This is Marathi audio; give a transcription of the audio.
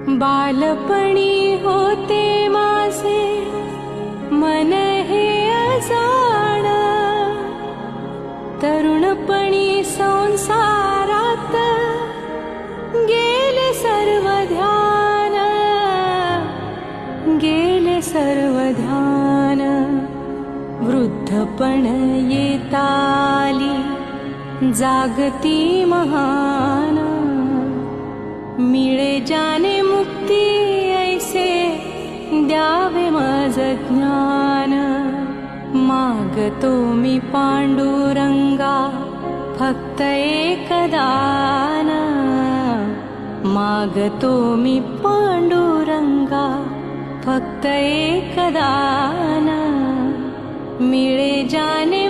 बालपणी होते माझे मन हे अजाण, तरुणपणी संसारात गेले सर्व ध्यान, गेले सर्व ध्यान. वृद्धपण येताली जागती महान, मिळे जाने मुक्ती ऐसे द्यावे मज ज्ञान. मागतो मी पांडुरंगा फक्त एक दान, मागतो मी पांडुरंगा फक्त एक दान. मिळे जाने